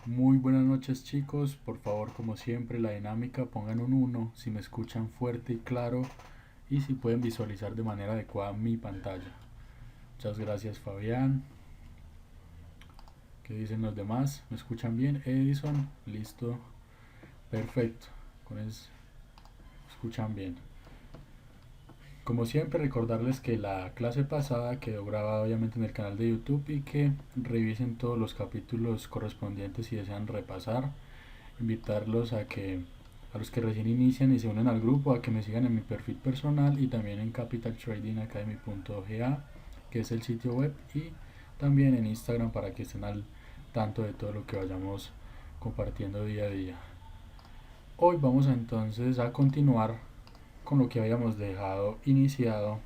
Muy buenas noches chicos, por favor como siempre la dinámica pongan un uno si me escuchan fuerte y claro y si pueden visualizar de manera adecuada mi pantalla. Muchas gracias Fabián. ¿Qué dicen los demás? ¿Me escuchan bien? Edison, listo, perfecto, con eso escuchan bien. Como siempre recordarles que la clase pasada quedó grabada obviamente en el canal de YouTube y que revisen todos los capítulos correspondientes si desean repasar. Invitarlos a los que recién inician y se unen al grupo a que me sigan en mi perfil personal y también en capitaltradingacademy.ga, que es el sitio web, y también en Instagram para que estén al tanto de todo lo que vayamos compartiendo día a día. Hoy vamos entonces a continuar con lo que habíamos dejado iniciado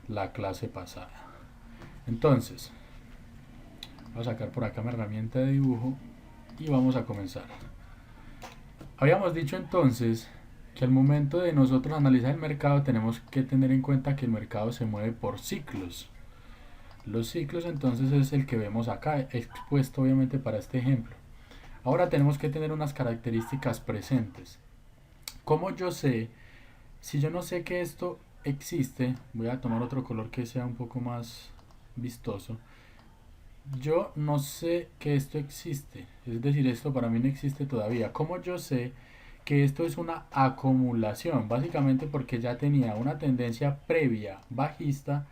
la clase pasada. Entonces, voy a sacar por acá mi herramienta de dibujo y vamos a comenzar. Habíamos dicho entonces que al momento de nosotros analizar el mercado tenemos que tener en cuenta que el mercado se mueve por ciclos. Los ciclos entonces es el que vemos acá expuesto obviamente para este ejemplo. Ahora tenemos que tener unas características presentes. Como yo sé, si yo no sé que esto existe, voy a tomar otro color que sea un poco más vistoso. Yo no sé que esto existe, es decir, esto para mí no existe todavía. ¿Cómo yo sé que esto es una acumulación? Básicamente porque ya tenía una tendencia previa bajista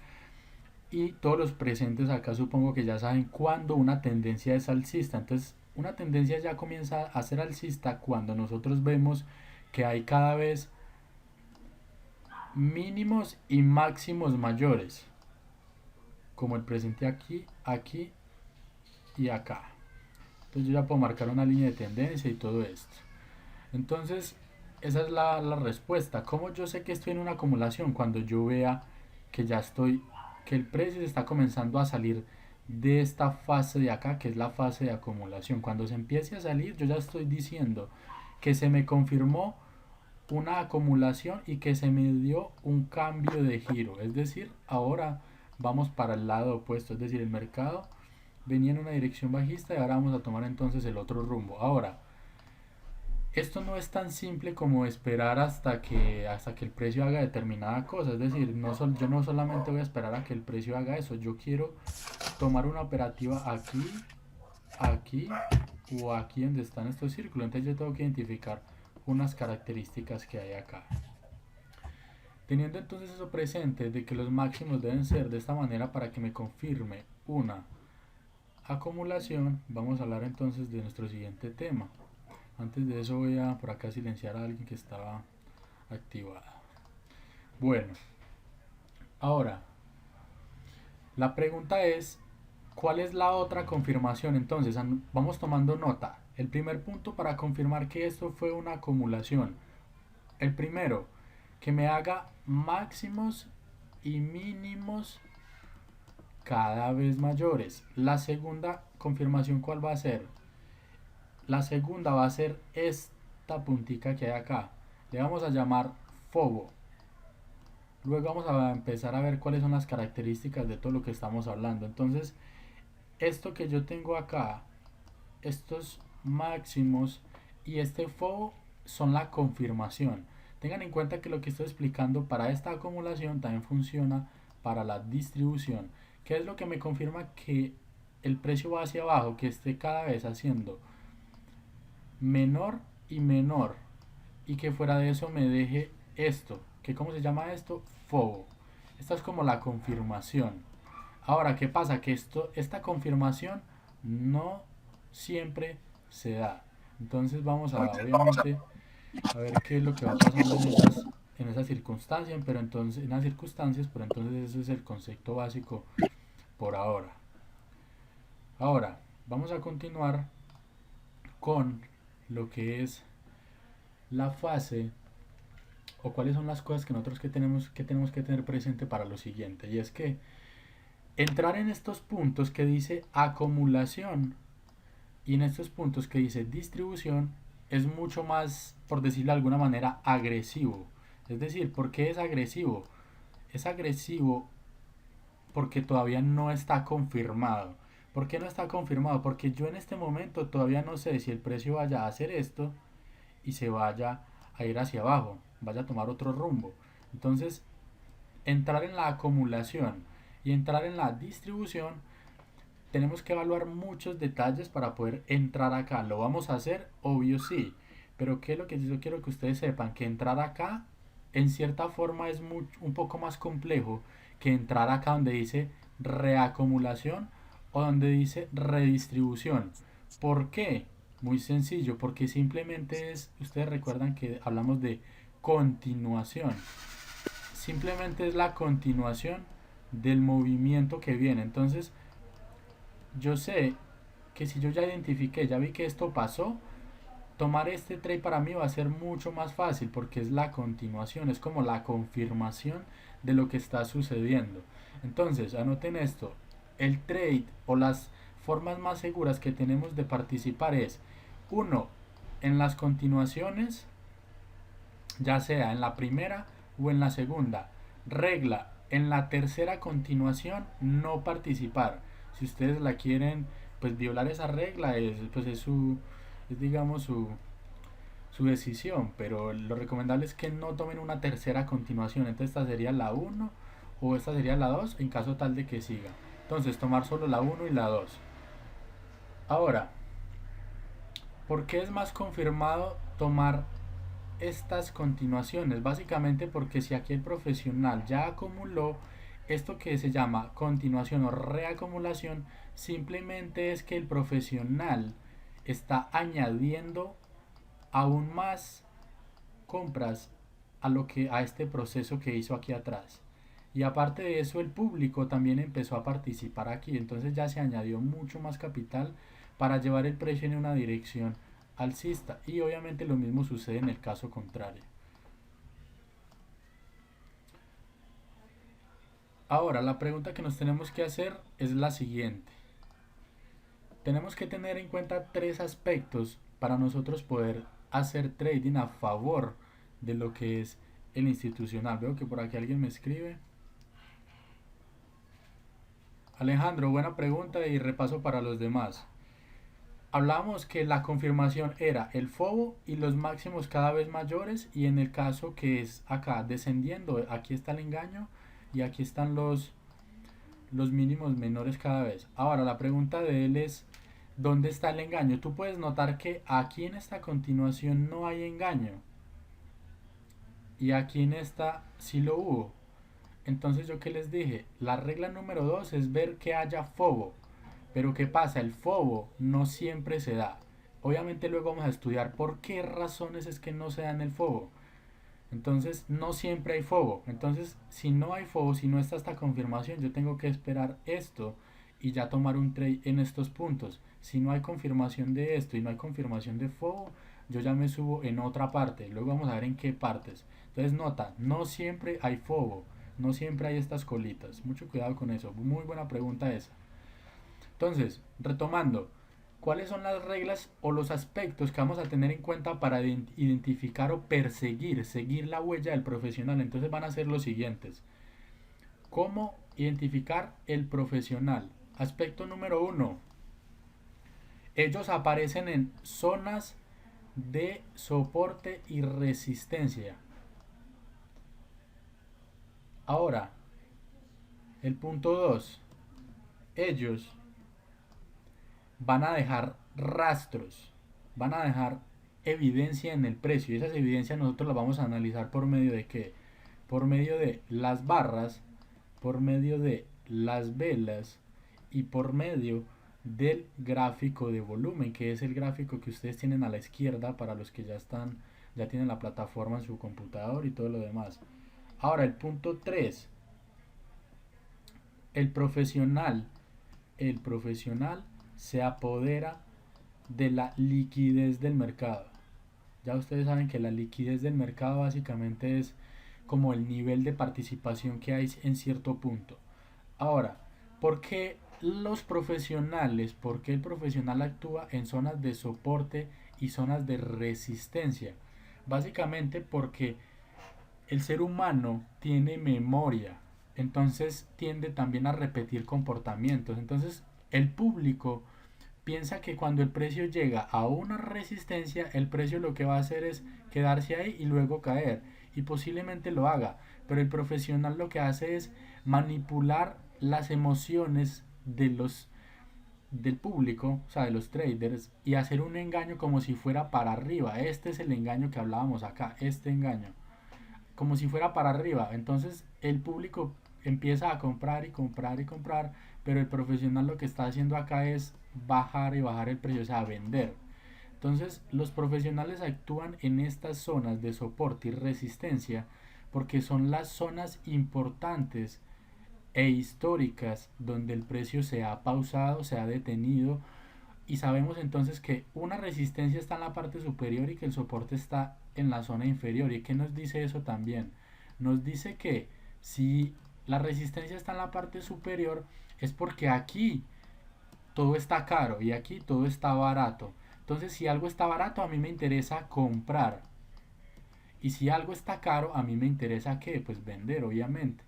y todos los presentes acá supongo que ya saben cuándo una tendencia es alcista. Entonces, una tendencia ya comienza a ser alcista cuando nosotros vemos que hay cada vez mínimos y máximos mayores, como el presente aquí, aquí y acá. Entonces yo ya puedo marcar una línea de tendencia y todo esto. Entonces, esa es la respuesta. ¿Cómo yo sé que estoy en una acumulación? Cuando yo vea que ya estoy, que el precio se está comenzando a salir de esta fase de acá, que es la fase de acumulación. Cuando se empiece a salir, yo ya estoy diciendo que se me confirmó una acumulación y que se me dio un cambio de giro. Es decir, ahora vamos para el lado opuesto. Es decir, el mercado venía en una dirección bajista y ahora vamos a tomar entonces el otro rumbo. Ahora, esto no es tan simple como esperar hasta que el precio haga determinada cosa. Es decir, yo no solamente voy a esperar a que el precio haga eso. Yo quiero tomar una operativa aquí, aquí o aquí donde están estos círculos. Entonces yo tengo que identificar unas características que hay acá. Teniendo entonces eso presente de que los máximos deben ser de esta manera para que me confirme una acumulación, vamos a hablar entonces de nuestro siguiente tema. Antes de eso voy a por acá silenciar a alguien que estaba activado. Bueno, ahora la pregunta es, ¿cuál es la otra confirmación? Entonces, vamos tomando nota. El primer punto para confirmar que esto fue una acumulación. El primero, que me haga máximos y mínimos cada vez mayores. La segunda confirmación, ¿cuál va a ser? La segunda va a ser esta puntica que hay acá. Le vamos a llamar FOBO. Luego vamos a empezar a ver cuáles son las características de todo lo que estamos hablando. Entonces, esto que yo tengo acá, estos máximos y este FOBO son la confirmación. Tengan en cuenta que lo que estoy explicando para esta acumulación también funciona para la distribución. ¿Qué es lo que me confirma que el precio va hacia abajo? Que esté cada vez haciendo menor y menor y que fuera de eso me deje esto, que cómo se llama esto, FOBO. Esta es como la confirmación. Ahora, ¿qué pasa? Que esta confirmación no siempre se da. Entonces vamos a, obviamente, a ver qué es lo que va pasando en esas circunstancias, pero entonces ese es el concepto básico por ahora. Ahora, vamos a continuar con lo que es la fase o cuáles son las cosas que nosotros que tenemos que tener presente para lo siguiente. Y es que entrar en estos puntos que dice acumulación y en estos puntos que dice distribución es mucho más, por decirlo de alguna manera, agresivo. Es decir, ¿por qué es agresivo? Es agresivo porque todavía no está confirmado. ¿Por qué no está confirmado? Porque yo en este momento todavía no sé si el precio vaya a hacer esto y se vaya a ir hacia abajo, vaya a tomar otro rumbo. Entonces, entrar en la acumulación y entrar en la distribución, tenemos que evaluar muchos detalles para poder entrar acá. ¿Lo vamos a hacer? Obvio sí. Pero ¿qué es lo que yo quiero que ustedes sepan? Que entrar acá, en cierta forma, es un poco más complejo que entrar acá donde dice reacumulación o donde dice redistribución. ¿Por qué? Muy sencillo, porque simplemente es, ustedes recuerdan que hablamos de continuación. Simplemente es la continuación del movimiento que viene. Entonces, yo sé que si yo ya identifiqué, ya vi que esto pasó, tomar este trade para mí va a ser mucho más fácil porque es la continuación, es como la confirmación de lo que está sucediendo. Entonces, anoten esto, el trade o las formas más seguras que tenemos de participar es, uno, en las continuaciones, ya sea en la primera o en la segunda. Regla, en la tercera continuación no participar. Si ustedes la quieren pues violar esa regla, pues es su, es digamos su decisión, pero lo recomendable es que no tomen una tercera continuación. Entonces esta sería la uno o esta sería la 2 en caso tal de que siga. Entonces tomar solo la uno y la 2. Ahora, ¿por qué es más confirmado tomar estas continuaciones? Básicamente porque si aquí el profesional ya acumuló, esto que se llama continuación o reacumulación, simplemente es que el profesional está añadiendo aún más compras a este proceso que hizo aquí atrás. Y aparte de eso, el público también empezó a participar aquí, entonces ya se añadió mucho más capital para llevar el precio en una dirección alcista, y obviamente lo mismo sucede en el caso contrario. Ahora, la pregunta que nos tenemos que hacer es la siguiente. Tenemos que tener en cuenta tres aspectos para nosotros poder hacer trading a favor de lo que es el institucional. Veo que por aquí alguien me escribe. Alejandro, buena pregunta y repaso para los demás. Hablamos que la confirmación era el FOBO y los máximos cada vez mayores, y en el caso que es acá descendiendo, aquí está el engaño y aquí están los mínimos menores cada vez. Ahora la pregunta de él es, ¿dónde está el engaño? Tú puedes notar que aquí en esta continuación no hay engaño y aquí en esta sí lo hubo. Entonces yo que les dije, la regla número 2 es ver que haya FOBO. Pero ¿qué pasa? El FOBO no siempre se da. Obviamente luego vamos a estudiar por qué razones es que no se da en el FOBO. Entonces no siempre hay FOBO. Entonces si no hay FOBO, si no está esta confirmación, yo tengo que esperar esto y ya tomar un trade en estos puntos. Si no hay confirmación de esto y no hay confirmación de FOBO, yo ya me subo en otra parte. Luego vamos a ver en qué partes. Entonces nota, no siempre hay FOBO. No siempre hay estas colitas. Mucho cuidado con eso. Muy buena pregunta esa. Entonces, retomando, ¿cuáles son las reglas o los aspectos que vamos a tener en cuenta para identificar o seguir la huella del profesional? Entonces van a ser los siguientes. ¿Cómo identificar el profesional? Aspecto número uno. Ellos aparecen en zonas de soporte y resistencia. Ahora, el punto 2. Ellos van a dejar rastros, van a dejar evidencia en el precio, y esas evidencias nosotros las vamos a analizar por medio de qué, por medio de las barras, por medio de las velas y por medio del gráfico de volumen, que es el gráfico que ustedes tienen a la izquierda para los que ya tienen la plataforma en su computador y todo lo demás. Ahora el punto 3, el profesional, el profesional se apodera de la liquidez del mercado. Ya ustedes saben que la liquidez del mercado básicamente es como el nivel de participación que hay en cierto punto. Ahora, ¿por qué los profesionales, por qué el profesional actúa en zonas de soporte y zonas de resistencia? Básicamente porque el ser humano tiene memoria, entonces tiende también a repetir comportamientos. Entonces El público piensa que cuando el precio llega a una resistencia, el precio lo que va a hacer es quedarse ahí y luego caer. Y posiblemente lo haga. Pero el profesional lo que hace es manipular las emociones del público, o sea, de los traders, y hacer un engaño como si fuera para arriba. Este es el engaño que hablábamos acá, este engaño. Como si fuera para arriba. Entonces el público empieza a comprar y comprar y comprar, pero el profesional lo que está haciendo acá es bajar y bajar el precio, o sea, vender. Entonces los profesionales actúan en estas zonas de soporte y resistencia porque son las zonas importantes e históricas donde el precio se ha pausado, se ha detenido y sabemos entonces que una resistencia está en la parte superior y que el soporte está en la zona inferior. ¿Y qué nos dice eso también? Nos dice que si la resistencia está en la parte superior es porque aquí todo está caro y aquí todo está barato. Entonces si algo está barato a mí me interesa comprar. Y si algo está caro a mí me interesa ¿qué? Pues vender obviamente.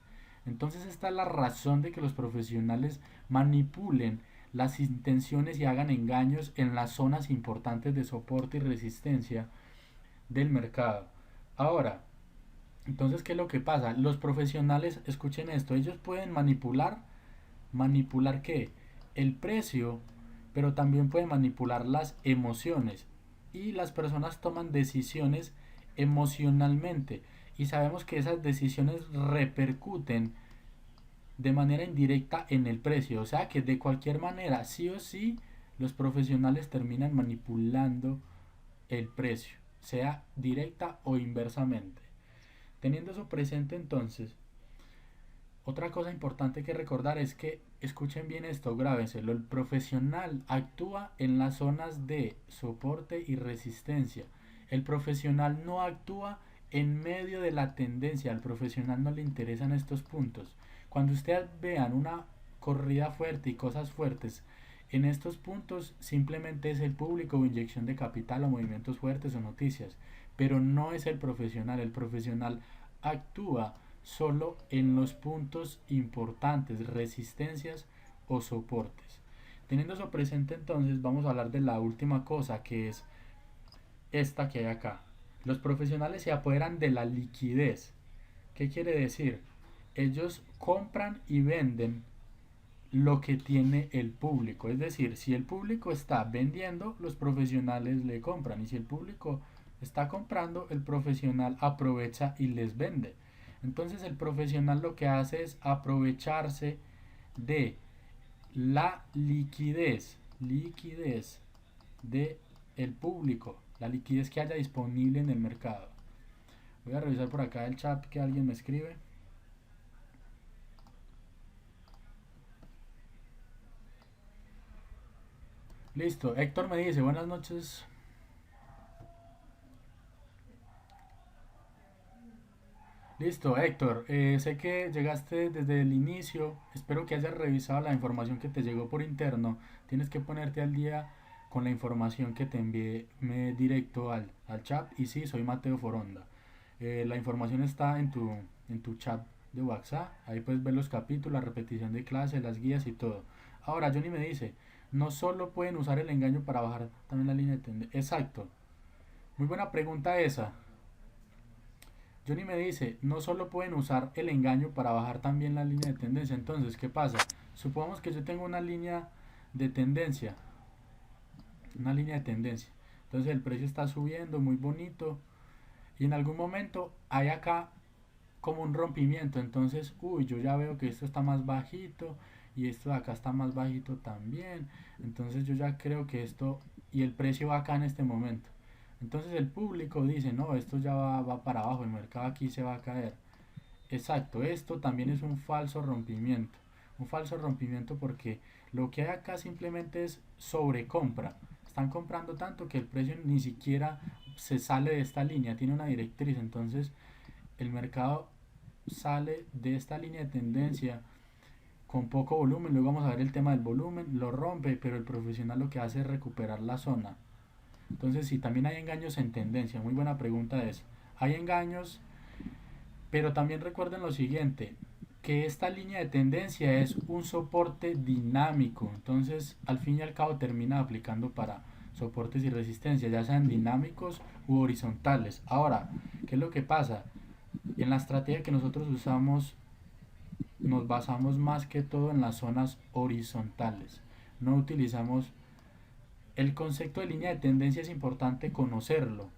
Entonces esta es la razón de que los profesionales manipulen las intenciones y hagan engaños en las zonas importantes de soporte y resistencia del mercado. Ahora, entonces, ¿qué es lo que pasa? Los profesionales, escuchen esto, ellos pueden ¿manipular qué? El precio, pero también pueden manipular las emociones. Y las personas toman decisiones emocionalmente. Y sabemos que esas decisiones repercuten de manera indirecta en el precio. O sea que de cualquier manera, sí o sí, los profesionales terminan manipulando el precio, sea directa o inversamente. Teniendo eso presente entonces, otra cosa importante que recordar es que, escuchen bien esto, grábenselo, el profesional actúa en las zonas de soporte y resistencia. El profesional no actúa en medio de la tendencia, al profesional no le interesan estos puntos. Cuando ustedes vean una corrida fuerte y cosas fuertes en estos puntos, simplemente es el público o inyección de capital o movimientos fuertes o noticias, pero no es el profesional actúa solo en los puntos importantes, resistencias o soportes. Teniendo eso presente entonces vamos a hablar de la última cosa que es esta que hay acá. Los profesionales se apoderan de la liquidez. ¿Qué quiere decir? Ellos compran y venden lo que tiene el público. Es decir, si el público está vendiendo, los profesionales le compran. Y si el público está comprando, el profesional aprovecha y les vende. Entonces el profesional lo que hace es aprovecharse de la liquidez de el público, la liquidez que haya disponible en el mercado. Voy a revisar por acá el chat que alguien me escribe. Listo, Héctor me dice, buenas noches. Listo, Héctor, sé que llegaste desde el inicio, espero que hayas revisado la información que te llegó por interno. Tienes que ponerte al día con la información que te envié directo al chat. Y sí, soy Mateo Foronda. La información está en tu chat de WhatsApp, ahí puedes ver los capítulos, la repetición de clase, las guías y todo. Ahora, Johnny me dice, no solo pueden usar el engaño para bajar también la línea de tendencia. Exacto, muy buena pregunta esa. Johnny me dice, no solo pueden usar el engaño para bajar también la línea de tendencia. Entonces, ¿qué pasa? Supongamos que yo tengo una línea de tendencia. Una línea de tendencia. Entonces el precio está subiendo, muy bonito. Y en algún momento hay acá como un rompimiento. Entonces, uy, yo ya veo que esto está más bajito. Y esto de acá está más bajito también. Entonces yo ya creo que esto... Y el precio va acá en este momento. Entonces el público dice, no, esto ya va para abajo, el mercado aquí se va a caer. Exacto, esto también es un falso rompimiento. Un falso rompimiento porque lo que hay acá simplemente es sobrecompra. Están comprando tanto que el precio ni siquiera se sale de esta línea, tiene una directriz. Entonces el mercado sale de esta línea de tendencia con poco volumen. Luego vamos a ver el tema del volumen, lo rompe, pero el profesional lo que hace es recuperar la zona. Entonces, sí, también hay engaños en tendencia. Muy buena pregunta eso. Hay engaños, pero también recuerden lo siguiente. que esta línea de tendencia es un soporte dinámico. Entonces, al fin y al cabo, termina aplicando para soportes y resistencias, ya sean dinámicos u horizontales. Ahora, ¿qué es lo que pasa? En la estrategia que nosotros usamos, nos basamos más que todo en las zonas horizontales. No utilizamos el concepto de línea de tendencia, es importante conocerlo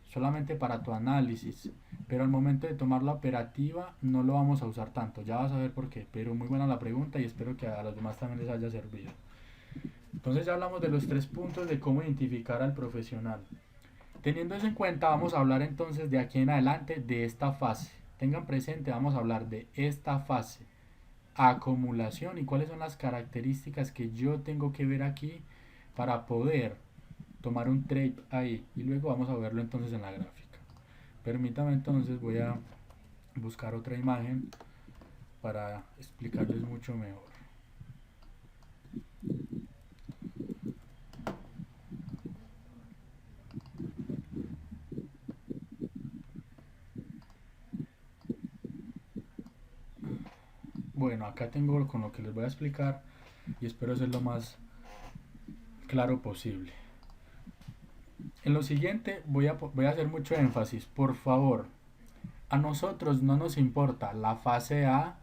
solamente para tu análisis, pero al momento de tomar la operativa no lo vamos a usar tanto, ya vas a ver por qué. Pero muy buena la pregunta y espero que a los demás también les haya servido. Entonces ya hablamos de los 3 puntos de cómo identificar al profesional. Teniendo eso en cuenta, vamos a hablar entonces de aquí en adelante de esta fase. Tengan presente, vamos a hablar de esta fase, acumulación, y cuáles son las características que yo tengo que ver aquí para poder tomar un trade ahí, y luego vamos a verlo entonces en la gráfica. Permítame entonces, voy a buscar otra imagen para explicarles mucho mejor. Bueno, acá tengo con lo que les voy a explicar y espero ser lo más claro posible. En lo siguiente voy a hacer mucho énfasis. Por favor, a nosotros no nos importa la fase A,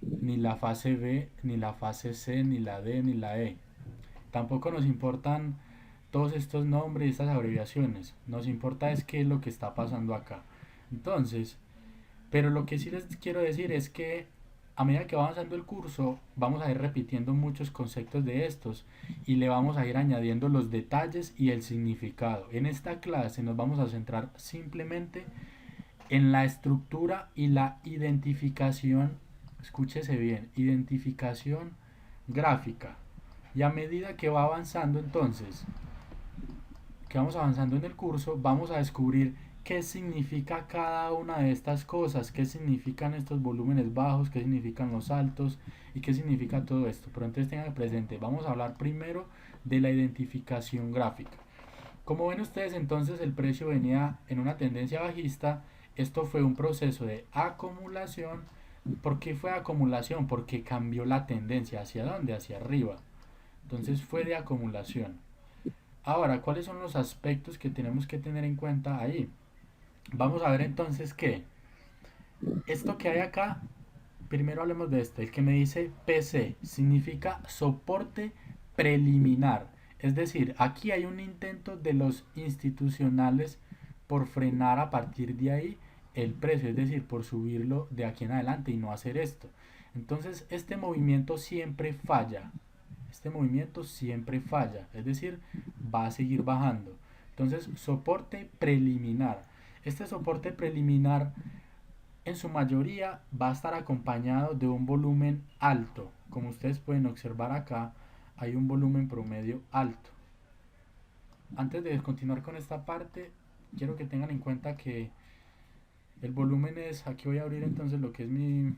ni la fase B, ni la fase C, ni la D, ni la E. Tampoco nos importan todos estos nombres y estas abreviaciones. Nos importa es qué es lo que está pasando acá. Entonces, pero lo que sí les quiero decir es que a medida que va avanzando el curso, vamos a ir repitiendo muchos conceptos de estos y le vamos a ir añadiendo los detalles y el significado. En esta clase nos vamos a centrar simplemente en la estructura y la identificación, escúchese bien, identificación gráfica. Y a medida que va avanzando entonces, que vamos avanzando en el curso, vamos a descubrir qué significa cada una de estas cosas, qué significan estos volúmenes bajos, qué significan los altos y qué significa todo esto. Pero entonces tengan presente, vamos a hablar primero de la identificación gráfica. Como ven ustedes, entonces el precio venía en una tendencia bajista. Esto fue un proceso de acumulación. ¿Por qué fue acumulación? Porque cambió la tendencia. ¿Hacia dónde? Hacia arriba. Entonces fue de acumulación. Ahora, ¿cuáles son los aspectos que tenemos que tener en cuenta ahí? Vamos a ver entonces que esto que hay acá, primero hablemos de esto. El que me dice PC significa soporte preliminar. Es decir, aquí hay un intento de los institucionales por frenar a partir de ahí el precio, es decir, por subirlo de aquí en adelante y no hacer esto. Entonces, este movimiento siempre falla. Este movimiento siempre falla, es decir, va a seguir bajando. Entonces, soporte preliminar. Este soporte preliminar en su mayoría va a estar acompañado de un volumen alto. Como ustedes pueden observar acá, hay un volumen promedio alto. Antes de continuar con esta parte, quiero que tengan en cuenta que el volumen es, aquí voy a abrir entonces lo que es mi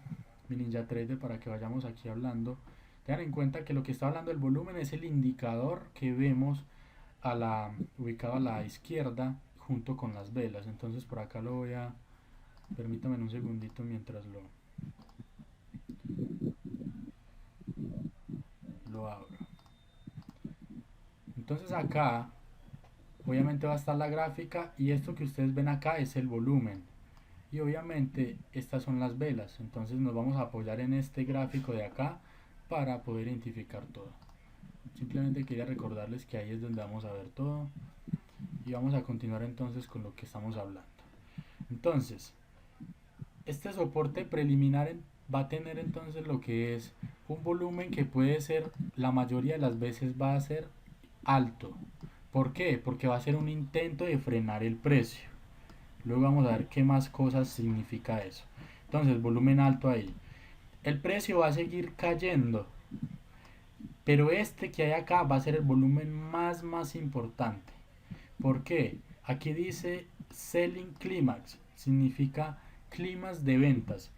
NinjaTrader para que vayamos aquí hablando. Tengan en cuenta que lo que está hablando el volumen es el indicador que vemos ubicado a la izquierda junto con las velas. Entonces por acá lo voy a, permítame un segundito mientras lo abro. Entonces acá obviamente va a estar la gráfica y esto que ustedes ven acá es el volumen. Y obviamente estas son las velas. Entonces nos vamos a apoyar en este gráfico de acá para poder identificar todo. Simplemente quería recordarles que ahí es donde vamos a ver todo. Y vamos a continuar entonces con lo que estamos hablando. Entonces, este soporte preliminar va a tener entonces lo que es un volumen que puede ser, la mayoría de las veces va a ser alto. ¿Por qué? Porque va a ser un intento de frenar el precio. Luego vamos a ver qué más cosas significa eso. Entonces, volumen alto ahí. El precio va a seguir cayendo, pero este que hay acá va a ser el volumen más importante. ¿Por qué? Aquí dice Selling Climax, significa climas de ventas.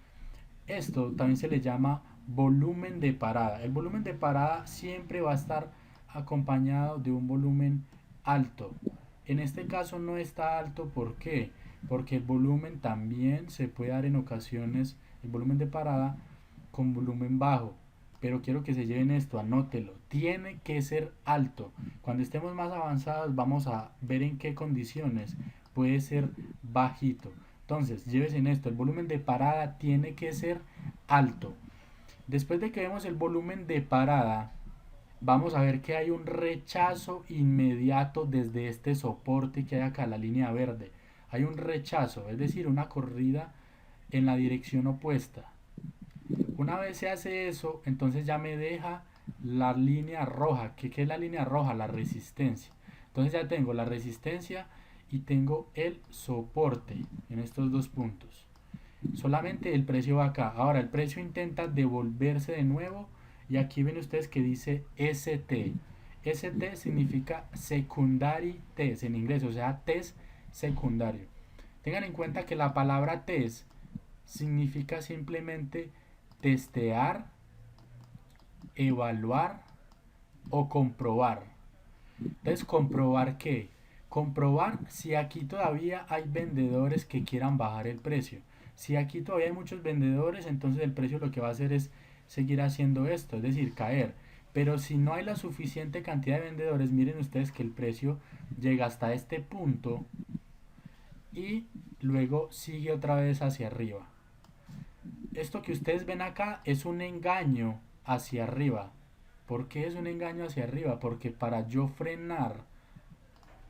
Esto también se le llama volumen de parada. El volumen de parada siempre va a estar acompañado de un volumen alto. En este caso no está alto, ¿por qué? Porque el volumen también se puede dar en ocasiones el volumen de parada con volumen bajo. Pero quiero que se lleven esto, anótelo, tiene que ser alto. Cuando estemos más avanzados vamos a ver en qué condiciones puede ser bajito. Entonces, llévese en esto, el volumen de parada tiene que ser alto. Después de que vemos el volumen de parada, vamos a ver que hay un rechazo inmediato desde este soporte que hay acá, la línea verde. Hay un rechazo, es decir, una corrida en la dirección opuesta. Una vez se hace eso, entonces ya me deja la línea roja. ¿Qué es la línea roja? La resistencia. Entonces ya tengo la resistencia y tengo el soporte en estos dos puntos. Solamente el precio va acá. Ahora el precio intenta devolverse de nuevo y aquí ven ustedes que dice ST. ST significa secondary test en inglés, o sea, test secundario. Tengan en cuenta que la palabra test significa simplemente testear, evaluar o comprobar. Entonces, ¿comprobar qué? Comprobar si aquí todavía hay vendedores que quieran bajar el precio. Si aquí todavía hay muchos vendedores, entonces el precio lo que va a hacer es seguir haciendo esto, es decir, caer. Pero si no hay la suficiente cantidad de vendedores, miren ustedes que el precio llega hasta este punto y luego sigue otra vez hacia arriba. Esto que ustedes ven acá es un engaño hacia arriba. ¿Por qué es un engaño hacia arriba? Porque para yo frenar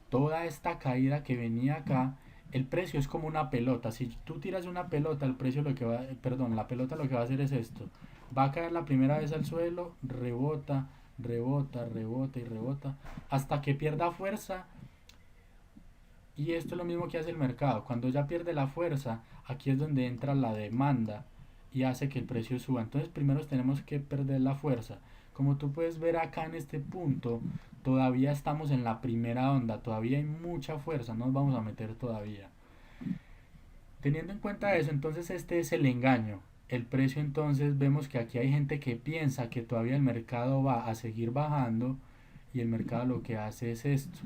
toda esta caída que venía acá, el precio es como una pelota. Si tú tiras una pelota, el precio lo que va, perdón, la pelota lo que va a hacer es esto. Va a caer la primera vez al suelo, rebota, rebota, rebota y rebota, hasta que pierda fuerza. Y esto es lo mismo que hace el mercado. Cuando ya pierde la fuerza, aquí es donde entra la demanda y hace que el precio suba. Entonces primero tenemos que perder la fuerza. Como tú puedes ver acá en este punto, todavía estamos en la primera onda, todavía hay mucha fuerza, no nos vamos a meter todavía. Teniendo en cuenta eso, entonces este es el engaño. El precio, entonces vemos que aquí hay gente que piensa que todavía el mercado va a seguir bajando y el mercado lo que hace es esto.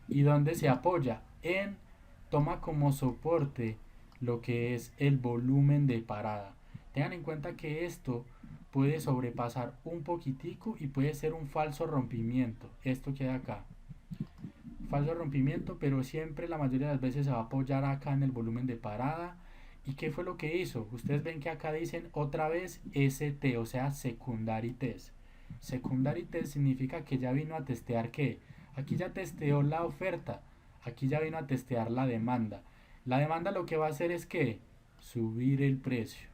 ¿Y dónde se apoya? Toma como soporte lo que es el volumen de parada. Tengan en cuenta que esto puede sobrepasar un poquitico y puede ser un falso rompimiento. Esto queda acá. Falso rompimiento, pero siempre la mayoría de las veces se va a apoyar acá en el volumen de parada. ¿Y qué fue lo que hizo? Ustedes ven que acá dicen otra vez ST, o sea, secondary test. Secondary test significa que ya vino a testear ¿qué? Aquí ya testeó la oferta, aquí ya vino a testear la demanda. La demanda lo que va a hacer es que subir el precio.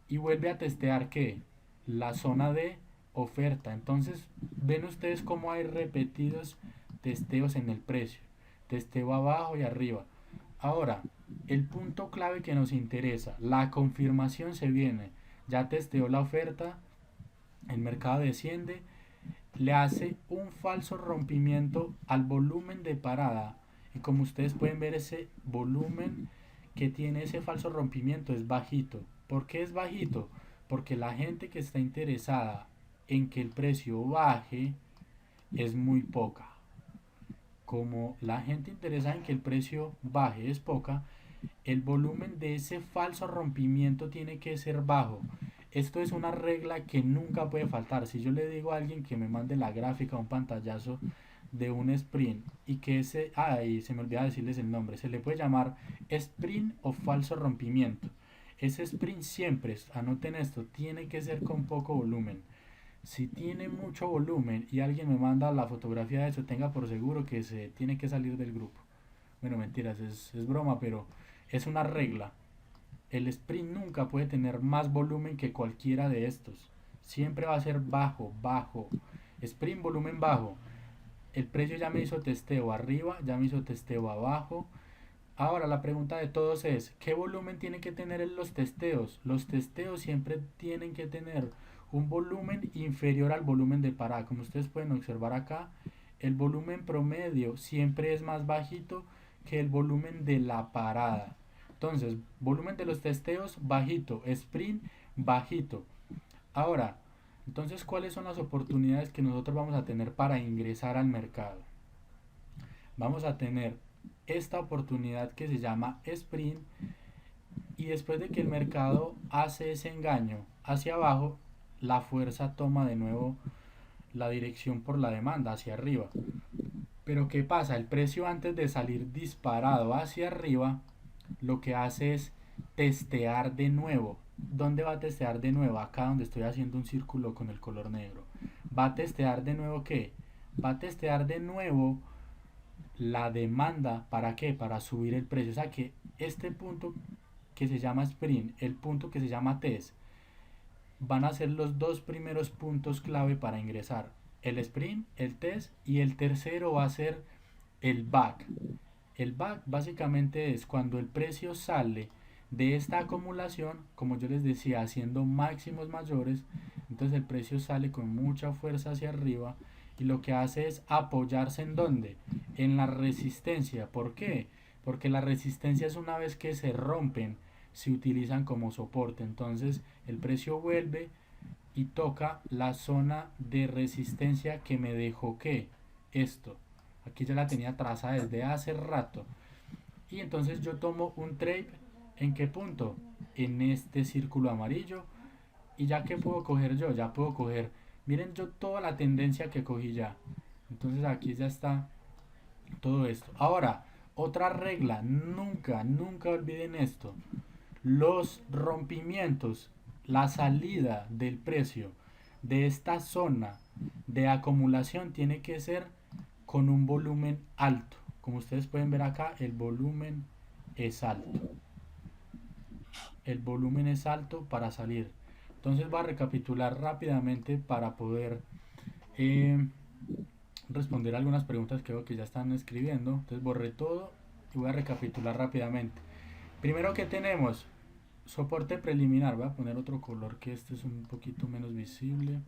Y vuelve a testear ¿qué? La zona de oferta. Entonces, ven ustedes cómo hay repetidos testeos en el precio. Testeo abajo y arriba. Ahora, el punto clave que nos interesa, la confirmación se viene. Ya testeó la oferta, el mercado desciende, le hace un falso rompimiento al volumen de parada y como ustedes pueden ver ese volumen que tiene ese falso rompimiento es bajito. ¿Por qué es bajito? Porque la gente que está interesada en que el precio baje es muy poca. Como la gente interesada en que el precio baje es poca, el volumen de ese falso rompimiento tiene que ser bajo. Esto es una regla que nunca puede faltar. Si yo le digo a alguien que me mande la gráfica, un pantallazo de un sprint y que ese, y se me olvidaba decirles el nombre, se le puede llamar sprint o falso rompimiento. Ese sprint siempre, anoten esto, tiene que ser con poco volumen. Si tiene mucho volumen y alguien me manda la fotografía de eso, tenga por seguro que se tiene que salir del grupo. Bueno, mentiras, es broma, pero es una regla. El sprint nunca puede tener más volumen que cualquiera de estos. Siempre va a ser bajo, bajo. Sprint volumen bajo. El precio ya me hizo testeo arriba, ya me hizo testeo abajo. Ahora la pregunta de todos es, ¿qué volumen tienen que tener en los testeos? Los testeos siempre tienen que tener un volumen inferior al volumen de parada. Como ustedes pueden observar acá, el volumen promedio siempre es más bajito que el volumen de la parada. Entonces, volumen de los testeos bajito, sprint bajito. Ahora, entonces, ¿cuáles son las oportunidades que nosotros vamos a tener para ingresar al mercado? Vamos a tener esta oportunidad que se llama sprint y después de que el mercado hace ese engaño hacia abajo, la fuerza toma de nuevo la dirección por la demanda hacia arriba. Pero ¿qué pasa? El precio antes de salir disparado hacia arriba, lo que hace es testear de nuevo. ¿Dónde va a testear de nuevo? Acá donde estoy haciendo un círculo con el color negro. ¿Va a testear de nuevo qué? Va a testear de nuevo la demanda. ¿Para qué? Para subir el precio. O sea que este punto que se llama sprint, el punto que se llama test, van a ser los dos primeros puntos clave para ingresar. El sprint, el test, y el tercero va a ser el back. El back básicamente es cuando el precio sale de esta acumulación, como yo les decía, haciendo máximos mayores. Entonces el precio sale con mucha fuerza hacia arriba y lo que hace es apoyarse en ¿dónde? En la resistencia. ¿Por qué? Porque la resistencia es una vez que se rompen, se utilizan como soporte. Entonces el precio vuelve y toca la zona de resistencia que me dejó que esto. Aquí ya la tenía trazada desde hace rato. Y entonces yo tomo un trade. ¿En qué punto? En este círculo amarillo. Y ya que puedo coger yo, ya puedo coger. Miren yo toda la tendencia que cogí ya. Entonces aquí ya está todo esto. Ahora, otra regla. Nunca, nunca olviden esto. Los rompimientos, la salida del precio de esta zona de acumulación tiene que ser con un volumen alto. Como ustedes pueden ver acá, el volumen es alto. El volumen es alto para salir. Entonces voy a recapitular rápidamente para poder responder algunas preguntas que veo que ya están escribiendo. Entonces borré todo y voy a recapitular rápidamente. Primero que tenemos soporte preliminar. Voy a poner otro color que este es un poquito menos visible.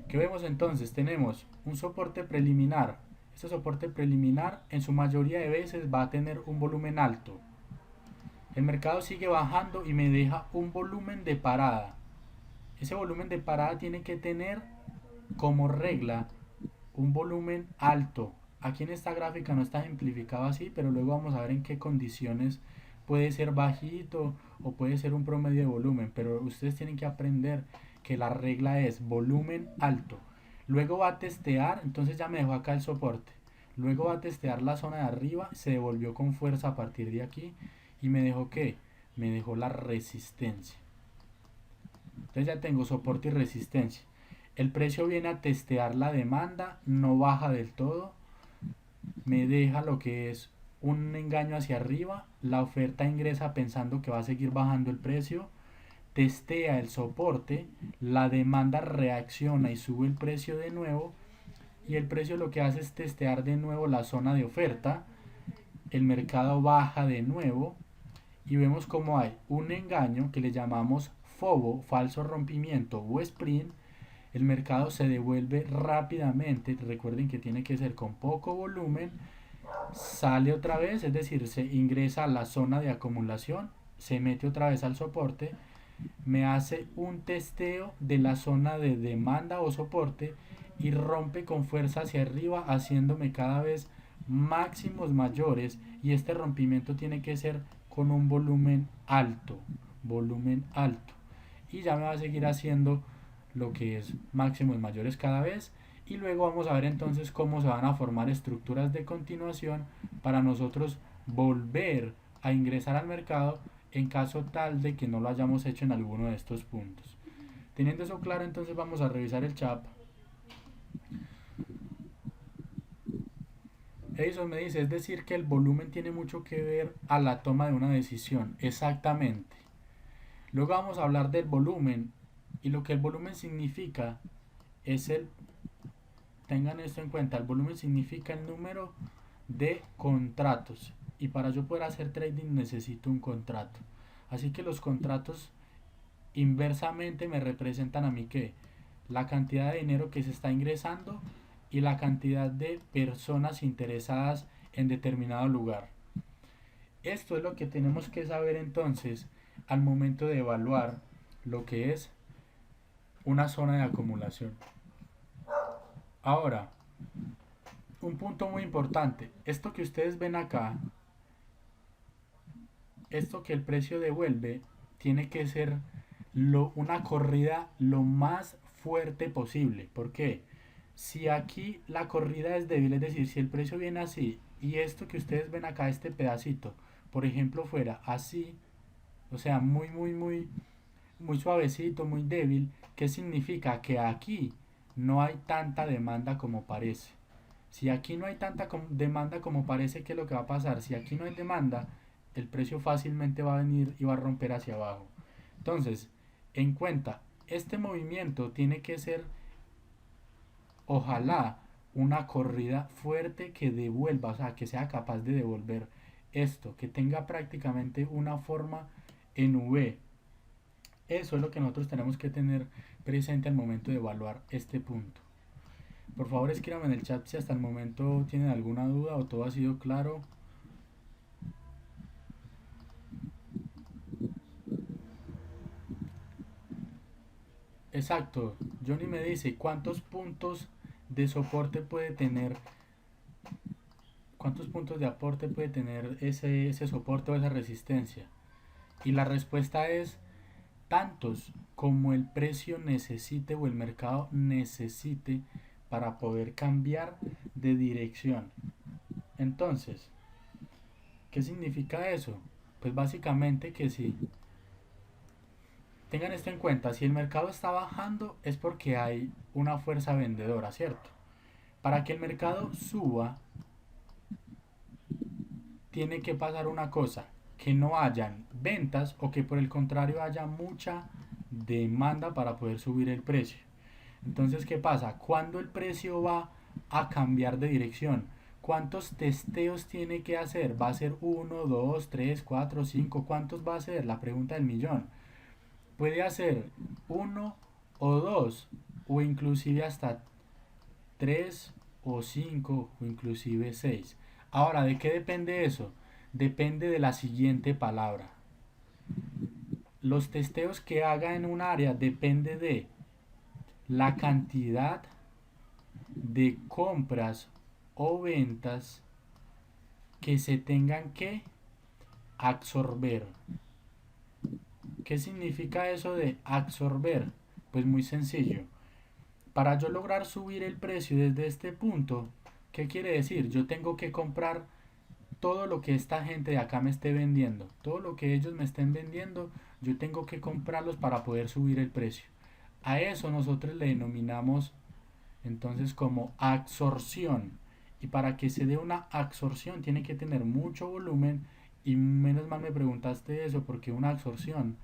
¿Qué vemos entonces? Tenemos un soporte preliminar. Este soporte preliminar en su mayoría de veces va a tener un volumen alto. El mercado sigue bajando y me deja un volumen de parada. Ese volumen de parada tiene que tener como regla un volumen alto. Aquí en esta gráfica no está ejemplificado así, pero luego vamos a ver en qué condiciones puede ser bajito o puede ser un promedio de volumen. Pero ustedes tienen que aprender que la regla es volumen alto. Luego va a testear, entonces ya me dejó acá el soporte. Luego va a testear la zona de arriba, se devolvió con fuerza a partir de aquí y me dejó ¿qué? Me dejó la resistencia. Entonces ya tengo soporte y resistencia. El precio viene a testear la demanda, no baja del todo, me deja lo que es un engaño hacia arriba, la oferta ingresa pensando que va a seguir bajando el precio, testea el soporte, la demanda reacciona y sube el precio de nuevo y el precio lo que hace es testear de nuevo la zona de oferta, el mercado baja de nuevo y vemos como hay un engaño que le llamamos FOBO, falso rompimiento o sprint. El mercado se devuelve rápidamente, recuerden que tiene que ser con poco volumen, sale otra vez, es decir, se ingresa a la zona de acumulación, se mete otra vez al soporte, me hace un testeo de la zona de demanda o soporte y rompe con fuerza hacia arriba haciéndome cada vez máximos mayores y este rompimiento tiene que ser con un volumen alto y ya me va a seguir haciendo lo que es máximos mayores cada vez y luego vamos a ver entonces cómo se van a formar estructuras de continuación para nosotros volver a ingresar al mercado en caso tal de que no lo hayamos hecho en alguno de estos puntos. Teniendo eso claro, entonces vamos a revisar el chat. Edison me dice, es decir que el volumen tiene mucho que ver a la toma de una decisión. Exactamente. Luego vamos a hablar del volumen y lo que el volumen significa es tengan esto en cuenta, el volumen significa el número de contratos y para yo poder hacer trading necesito un contrato. Así que los contratos inversamente me representan a mí que la cantidad de dinero que se está ingresando y la cantidad de personas interesadas en determinado lugar. Esto es lo que tenemos que saber entonces al momento de evaluar lo que es una zona de acumulación. Ahora, un punto muy importante, esto que ustedes ven acá esto que el precio devuelve tiene que ser una corrida lo más fuerte posible. ¿Por qué? Si aquí la corrida es débil, es decir, si el precio viene así y esto que ustedes ven acá, este pedacito, por ejemplo, fuera así, o sea, muy suavecito, muy débil, ¿qué significa? Que aquí no hay tanta demanda como parece. Si aquí no hay tanta demanda como parece, ¿qué es lo que va a pasar? Si aquí no hay demanda, el precio fácilmente va a venir y va a romper hacia abajo. Entonces, en cuenta, este movimiento tiene que ser, ojalá, una corrida fuerte que devuelva, o sea, que sea capaz de devolver esto, que tenga prácticamente una forma en V. Eso es lo que nosotros tenemos que tener presente al momento de evaluar este punto. Por favor, escríbanme en el chat si hasta el momento tienen alguna duda o todo ha sido claro. Exacto, Johnny me dice cuántos puntos de soporte puede tener, cuántos puntos de aporte puede tener ese soporte o esa resistencia. Y la respuesta es tantos como el precio necesite o el mercado necesite para poder cambiar de dirección. Entonces, ¿qué significa eso? Pues básicamente que si tengan esto en cuenta, si el mercado está bajando es porque hay una fuerza vendedora, ¿cierto? Para que el mercado suba, tiene que pasar una cosa, que no hayan ventas o que por el contrario haya mucha demanda para poder subir el precio. Entonces, ¿qué pasa? Cuando el precio va a cambiar de dirección, ¿cuántos testeos tiene que hacer? ¿Va a ser 1, 2, 3, 4, 5? ¿Cuántos va a ser? La pregunta del millón. Puede hacer 1 o 2 o inclusive hasta 3 o 5 o inclusive 6. Ahora, ¿de qué depende eso? Depende de la siguiente palabra. Los testeos que haga en un área depende de la cantidad de compras o ventas que se tengan que absorber. ¿Qué significa eso de absorber? Pues muy sencillo. Para yo lograr subir el precio desde este punto, ¿qué quiere decir? Yo tengo que comprar todo lo que esta gente de acá me esté vendiendo. Todo lo que ellos me estén vendiendo, yo tengo que comprarlos para poder subir el precio. A eso nosotros le denominamos entonces como absorción. Y para que se dé una absorción tiene que tener mucho volumen. Y menos mal me preguntaste eso, porque una absorción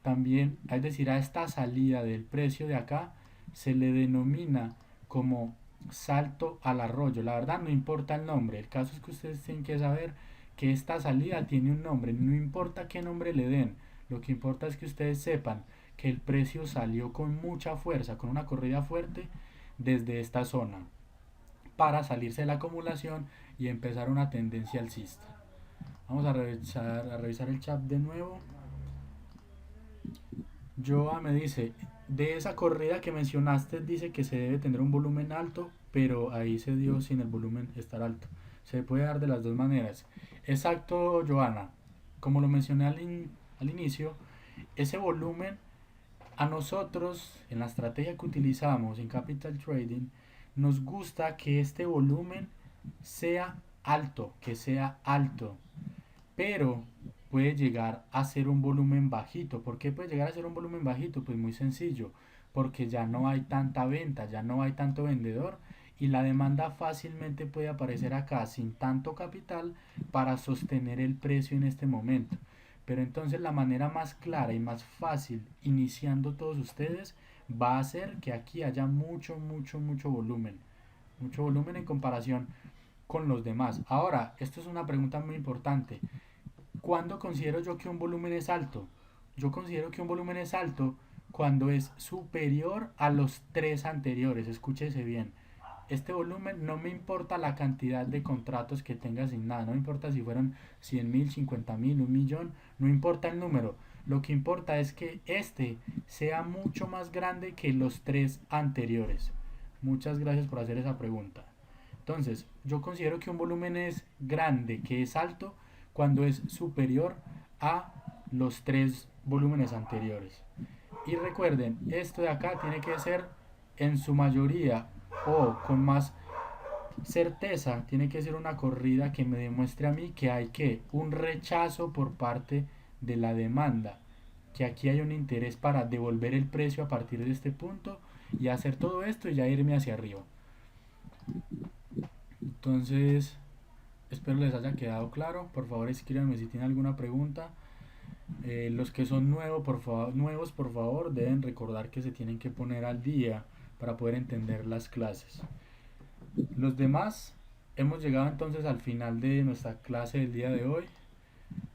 también, es decir, a esta salida del precio de acá se le denomina como salto al arroyo. La verdad no importa el nombre, el caso es que ustedes tienen que saber que esta salida tiene un nombre, no importa qué nombre le den, lo que importa es que ustedes sepan que el precio salió con mucha fuerza, con una corrida fuerte desde esta zona para salirse de la acumulación y empezar una tendencia alcista. Vamos a revisar el chat de nuevo. Joa me dice, de esa corrida que mencionaste, dice que se debe tener un volumen alto, pero ahí se dio sin el volumen estar alto. Se puede dar de las dos maneras. Exacto, Joana. Como lo mencioné al inicio, ese volumen a nosotros, en la estrategia que utilizamos en Capital Trading, nos gusta que este volumen sea alto, que sea alto. Pero puede llegar a ser un volumen bajito. ¿Por qué puede llegar a ser un volumen bajito? Pues muy sencillo, porque ya no hay tanta venta, ya no hay tanto vendedor y la demanda fácilmente puede aparecer acá sin tanto capital para sostener el precio en este momento. Pero entonces la manera más clara y más fácil, iniciando todos ustedes, va a ser que aquí haya mucho volumen. Mucho volumen en comparación con los demás. Ahora, esto es una pregunta muy importante. ¿Cuándo considero yo que un volumen es alto? Yo considero que un volumen es alto cuando es superior a los tres anteriores. Escúchese bien. Este volumen no me importa la cantidad de contratos que tenga asignada, no me importa si fueron 100.000, 50.000, 1.000.000, no importa el número. Lo que importa es que este sea mucho más grande que los tres anteriores. Muchas gracias por hacer esa pregunta. Entonces, yo considero que un volumen es grande, que es alto, cuando es superior a los 3 volúmenes anteriores. Y recuerden, esto de acá tiene que ser en su mayoría o con más certeza, tiene que ser una corrida que me demuestre a mí que hay que un rechazo por parte de la demanda, que aquí hay un interés para devolver el precio a partir de este punto y hacer todo esto y ya irme hacia arriba. Entonces, espero les haya quedado claro. Por favor, escríbanme si tienen alguna pregunta. Los que son nuevos, por favor, deben recordar que se tienen que poner al día para poder entender las clases. Los demás, hemos llegado entonces al final de nuestra clase del día de hoy.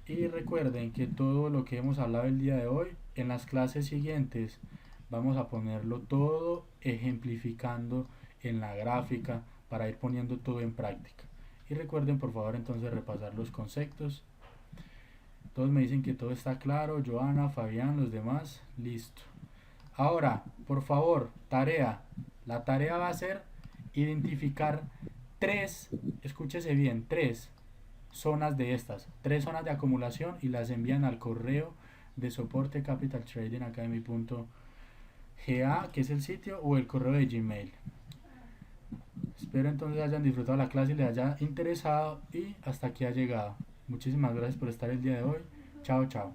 Y recuerden que todo lo que hemos hablado el día de hoy, en las clases siguientes, vamos a ponerlo todo ejemplificando en la gráfica para ir poniendo todo en práctica. Y recuerden por favor entonces repasar los conceptos. Todos me dicen que todo está claro, Joana, Fabián, los demás, listo. Ahora, por favor, tarea. La tarea va a ser identificar escúchese bien, zonas de estas, 3 zonas de acumulación y las envían al correo de soporte capitaltradingacademy.ga, que es el sitio, o el correo de Gmail. Espero entonces hayan disfrutado la clase y les haya interesado y hasta aquí ha llegado. Muchísimas gracias por estar el día de hoy. Chao, chao.